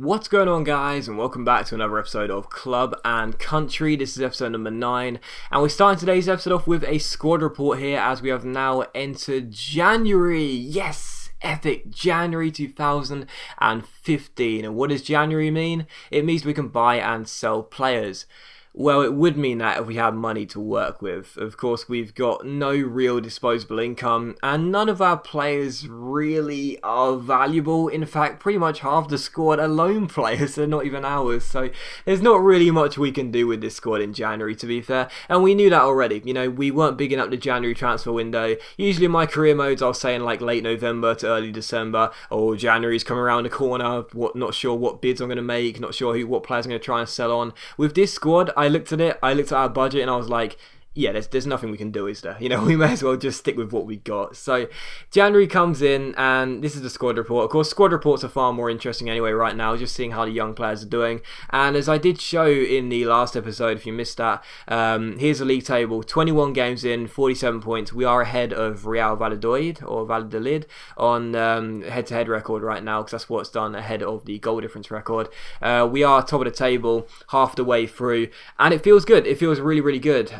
What's going on, guys, and welcome back to another episode of Club and Country. This is episode number 9, and we're starting today's episode off with a squad report here as we have now entered January. Yes, epic January 2015. And what does January mean? It means we can buy and sell players. Well, it would mean that if we had money to work with. Of course, we've got no real disposable income, and none of our players really are valuable. In fact, pretty much half the squad are loan players, they're not even ours. So there's not really much we can do with this squad in January, to be fair. And we knew that already. You know, we weren't bigging up the January transfer window. Usually in my career modes, I'll say in like late November to early December, oh, January's coming around the corner, not sure what bids I'm going to make, not sure what players I'm going to try and sell on. With this squad, I looked at our budget, and I was like, yeah, there's nothing we can do, is there? You know, we may as well just stick with what we got. So January comes in, and this is the squad report. Of course, squad reports are far more interesting anyway right now, just seeing how the young players are doing. And as I did show in the last episode, if you missed that, here's the league table. 21 games in, 47 points. We are ahead of Real Valladolid on head-to-head record right now, because that's what's done ahead of the goal difference record. We are top of the table, half the way through, and it feels good. It feels really, really good.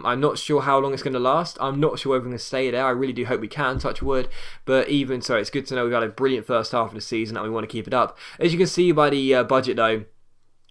I'm not sure how long it's going to last. I'm not sure if we're going to stay there. I really do hope we can, touch wood. But even so, it's good to know we've had a brilliant first half of the season and we want to keep it up. As you can see by the budget though,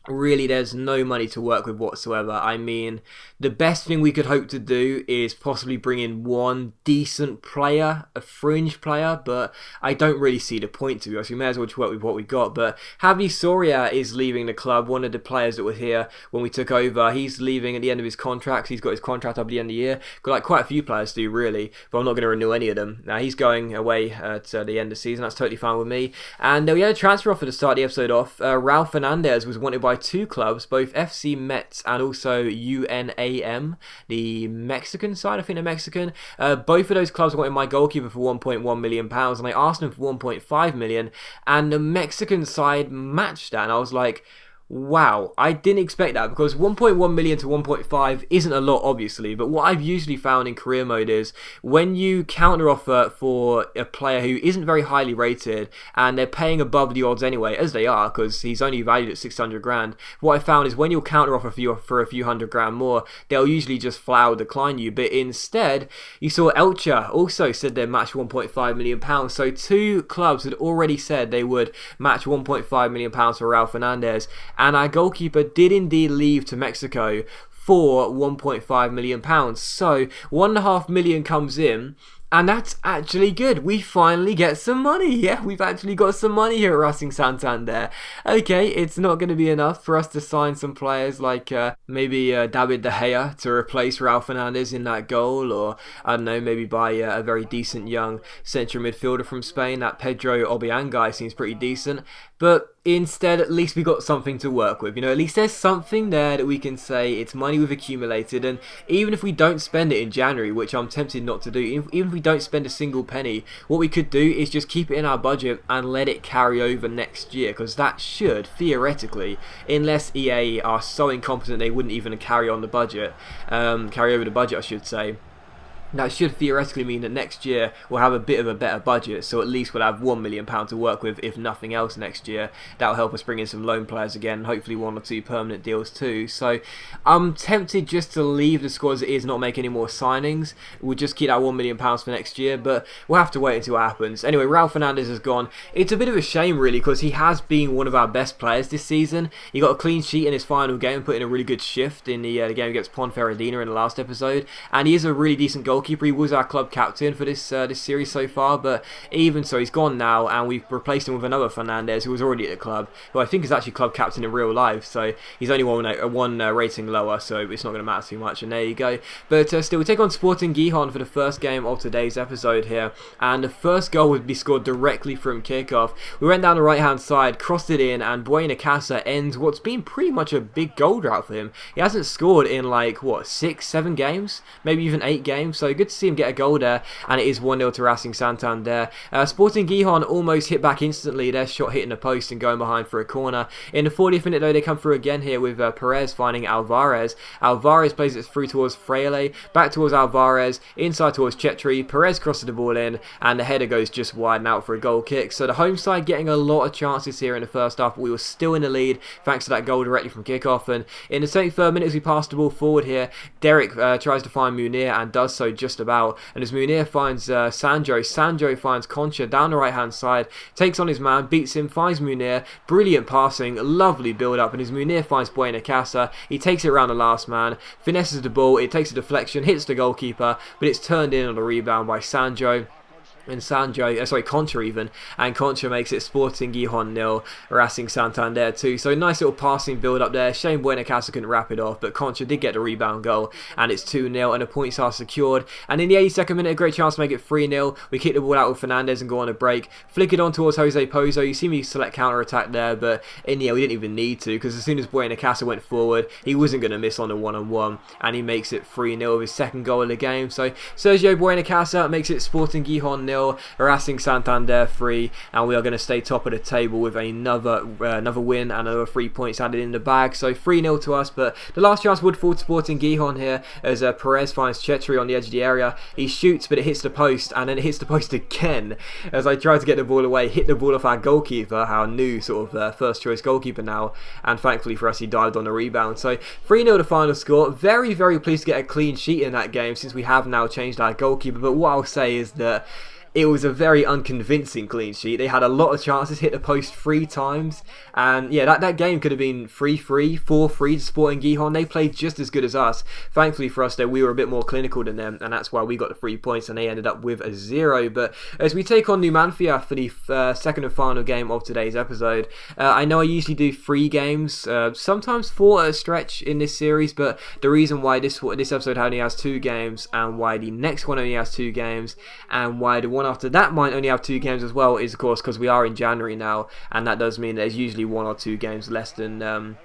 really there's no money to work with whatsoever. I mean, the best thing we could hope to do is possibly bring in one decent player, a fringe player, but I don't really see the point, to be honest. We may as well just work with what we got. But Javi Soria is leaving the club, one of the players that were here when we took over. He's leaving at the end of his contract. He's got his contract up at the end of the year. Got like quite a few players do, really, but I'm not going to renew any of them. Now he's going away at the end of the season. That's totally fine with me. And we had a transfer offer to start the episode off. Raul Fernandez was wanted by two clubs, both FC Metz and also UNAM, the Mexican side. I think they're Mexican. Both of those clubs wanted my goalkeeper for £1.1 million, and I asked them for £1.5 million, and the Mexican side matched that, and I was like, wow, I didn't expect that, because 1.1 million to 1.5 isn't a lot, obviously, but what I've usually found in career mode is when you counter offer for a player who isn't very highly rated and they're paying above the odds anyway, as they are, because he's only valued at 600 grand, what I found is when you'll counter offer for a few hundred grand more, they'll usually just flat out decline you. But instead, you saw Elche also said they'd match 1.5 million pounds, so two clubs had already said they would match 1.5 million pounds for Raul Fernandez. And our goalkeeper did indeed leave to Mexico for £1.5 million. So £1.5 million comes in, and that's actually good. We finally get some money. Yeah, we've actually got some money here at Racing Santander. Okay, it's not going to be enough for us to sign some players like maybe David De Gea to replace Raul Fernandez in that goal, or I don't know, maybe buy a very decent young central midfielder from Spain. That Pedro Obiang guy seems pretty decent. But instead, at least we got something to work with. You know, at least there's something there that we can say it's money we've accumulated. And even if we don't spend it in January, which I'm tempted not to do, even if we don't spend a single penny, what we could do is just keep it in our budget and let it carry over next year. Because that should, theoretically, unless EA are so incompetent they wouldn't even carry on the budget, carry over the budget, I should say. That should theoretically mean that next year we'll have a bit of a better budget, so at least we'll have £1 million to work with, if nothing else, next year. That'll help us bring in some loan players again, hopefully one or two permanent deals too. So I'm tempted just to leave the squad as it is, not make any more signings. We'll just keep that £1 million for next year, but we'll have to wait until it happens. Anyway, Raul Fernandez has gone. It's a bit of a shame, really, because he has been one of our best players this season. He got a clean sheet in his final game, put in a really good shift in the game against Ponferradina in the last episode, and he is a really decent goalkeeper. He was our club captain for this series so far, but even so, he's gone now, and we've replaced him with another Fernandez who was already at the club, who I think is actually club captain in real life. So he's only one rating lower, so it's not going to matter too much. And there you go. But still, we take on Sporting Gijon for the first game of today's episode here, and the first goal would be scored directly from kickoff. We went down the right hand side, crossed it in, and Buena Casa ends what's been pretty much a big goal drought for him. He hasn't scored in like what, 6-7 games, maybe even 8 games. So so good to see him get a goal there, and it is 1-0 to Racing Santander. Sporting Gijon almost hit back instantly, their shot hitting the post and going behind for a corner. In the 40th minute though, they come through again here with Perez finding Alvarez. Alvarez plays it through towards Fraile, back towards Alvarez, inside towards Chetri. Perez crosses the ball in, and the header goes just wide and out for a goal kick. So the home side getting a lot of chances here in the first half, but we were still in the lead thanks to that goal directly from kickoff. And in the 73rd minute, as we pass the ball forward here, Derek tries to find Munir and does so just about. And as Munir finds Sanjo finds Concha down the right hand side, takes on his man, beats him, finds Munir, brilliant passing, lovely build up. And as Munir finds Buenacasa, he takes it around the last man, finesses the ball, it takes a deflection, hits the goalkeeper, but it's turned in on a rebound by Sanjo. And Concha even, and Concha makes it Sporting Gijon 0, Racing Santander 2. So nice little passing build up there. Shame Buenacasa couldn't wrap it off, but Concha did get the rebound goal, and it's 2-0, and the points are secured. And in the 82nd minute, a great chance to make it 3-0. We kick the ball out with Fernandez and go on a break. Flick it on towards Jose Pozo. You see me select counter attack there, but in the end we didn't even need to, because as soon as Buenacasa went forward, he wasn't going to miss on the one-on-one, and he makes it 3-0 with his second goal of the game. So Sergio Buenacasa makes it Sporting Gijon 0, Racing Santander 3, and we are going to stay top of the table with another win and another 3 points added in the bag. So 3-0 to us, but the last chance would fall to Sporting Gijon here as Perez finds Chetri on the edge of the area. He shoots, but it hits the post, and then it hits the post again as I try to get the ball away, hit the ball off our goalkeeper, our new sort of first choice goalkeeper now, and thankfully for us he dived on the rebound. So 3-0 the final score. Very, very pleased to get a clean sheet in that game since we have now changed our goalkeeper, but what I'll say is that it was a very unconvincing clean sheet. They had a lot of chances, hit the post 3 times, and yeah, that game could have been 3-3, 4-3 to Sporting Gijon. They played just as good as us. Thankfully for us though, we were a bit more clinical than them, and that's why we got the 3 points and they ended up with a 0. But as we take on Numancia for the second and final game of today's episode, I know I usually do 3 games, sometimes 4 at a stretch in this series, but the reason why this episode only has 2 games, and why the next one only has 2 games, and why the one after that might only have 2 games as well is of course because we are in January now, and that does mean there's usually 1 or 2 games less than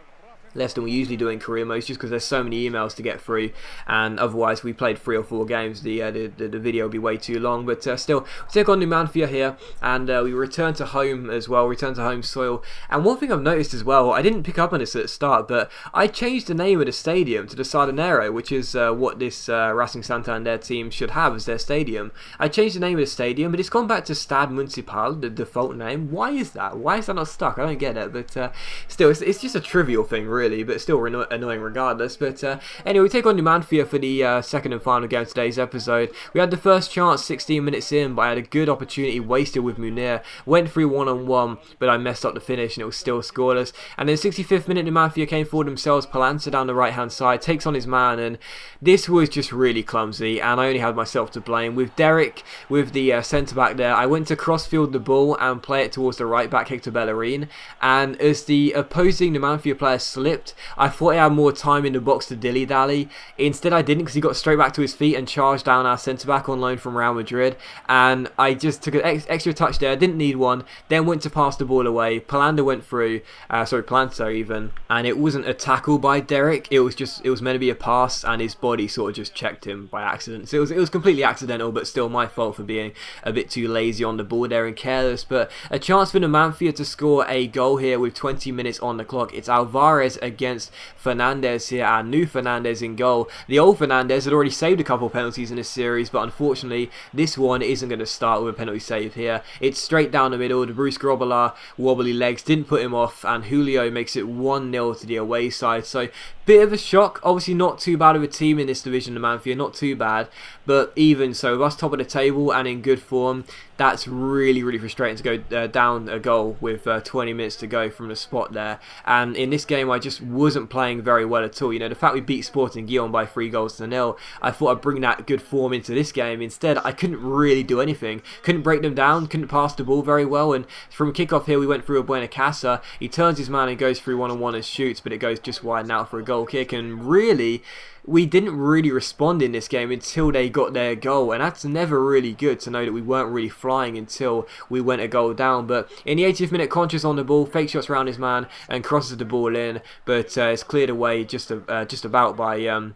we usually do in career modes, just because there's so many emails to get through, and otherwise if we played 3 or 4 games the video would be way too long. But still, we take on Numancia here, and we return to home as well, return to home soil. And one thing I've noticed as well, I didn't pick up on this at the start, but I changed the name of the stadium to the Sardinero, which is what this Racing Santander team should have as their stadium. I changed the name of the stadium, but it's gone back to Stade Municipal, the default name. Why is that? Why is that not stuck? I don't get it, but still, it's just a trivial thing really, but still annoying regardless. But anyway, we take on Numancia for the second and final game of today's episode. We had the first chance 16 minutes in, but I had a good opportunity wasted with Munir. Went through one-on-one, but I messed up the finish and it was still scoreless. And in the 65th minute, Numancia came forward themselves. Palanta down the right-hand side, takes on his man, and this was just really clumsy, and I only had myself to blame. With Derek, with the centre-back there, I went to cross-field the ball and play it towards the right-back, Hector Bellerin, and as the opposing Numancia player slipped, I thought he had more time in the box to dilly-dally. Instead I didn't, because he got straight back to his feet and charged down our centre-back on loan from Real Madrid, and I just took an extra touch there, didn't need one, then went to pass the ball away. Palanta went through, Palanta even, and it wasn't a tackle by Derek, it was meant to be a pass, and his body sort of just checked him by accident. So it was completely accidental, but still my fault for being a bit too lazy on the ball there and careless. But a chance for Numancia to score a goal here with 20 minutes on the clock. It's Alvarez against Fernandez here, our new Fernandez in goal. The old Fernandez had already saved a couple of penalties in this series, but unfortunately this one isn't going to start with a penalty save here. It's straight down the middle. The Bruce Grobbelaar wobbly legs didn't put him off, and Julio makes it 1-0 to the away side. So bit of a shock, obviously not too bad of a team in this division, Numancia, not too bad, but even so, with us top of the table and in good form, that's really, really frustrating to go down a goal with 20 minutes to go from the spot there. And in this game I just wasn't playing very well at all. You know, the fact we beat Sporting Gijon by 3-0, I thought I'd bring that good form into this game. Instead I couldn't really do anything, couldn't break them down, couldn't pass the ball very well, and from kickoff here we went through a Buenacasa. He turns his man and goes through one-on-one and shoots, but it goes just wide and out for a goal kick. And really, we didn't really respond in this game until they got their goal, and that's never really good to know that we weren't really flying until we went a goal down. But in the 80th minute, Concha's on the ball, fake shots around his man and crosses the ball in, but it's cleared away just about by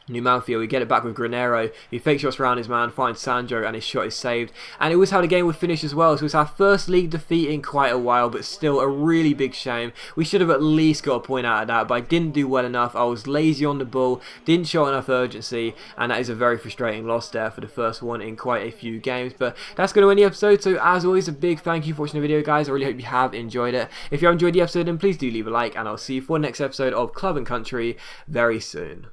Numancia, we get it back with Granero. He fake shots around his man, finds Sandro, and his shot is saved. And it was how the game would finish as well. So it's our first league defeat in quite a while, but still a really big shame. We should have at least got a point out of that, but I didn't do well enough. I was lazy on the ball, didn't show enough urgency, and that is a very frustrating loss there for the first one in quite a few games. But that's going to end the episode. So as always, a big thank you for watching the video, guys. I really hope you have enjoyed it. If you have enjoyed the episode, then please do leave a like, and I'll see you for the next episode of Club and Country very soon.